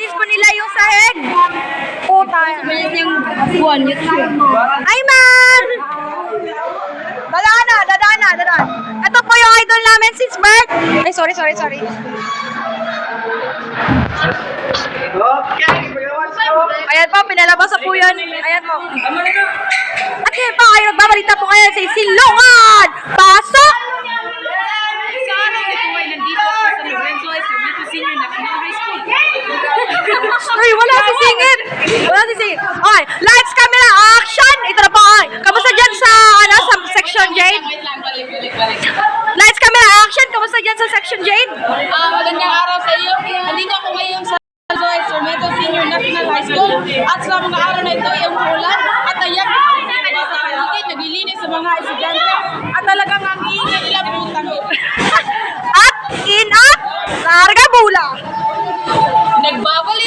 nilinis ko nila yung sahig. Puta. yung buwan, YouTube. Ay, man! Dadaan. Ito po yung idol namin since birth. Ay, sorry. Ayan po, pinalabas po yun. Ayan po. At yun po, kayo nagbabalita po kayo sa Silungan! Pasok! Ay, wala si Singit! Okay, lights, camera, action! Ito na po, okay. Kamusta dyan sa section Jade? Lights, camera, action! Kamusta dyan sa section Jade? Magandang araw sa iyo. Nandito ako ngayon sa Instrumento Senior National High School at sa mga araw na ito ay umuulan at ayan sa paligid, naglilinis sa mga estudyante at talagang ang ingay nila putang At in up, larga bula. nagbabal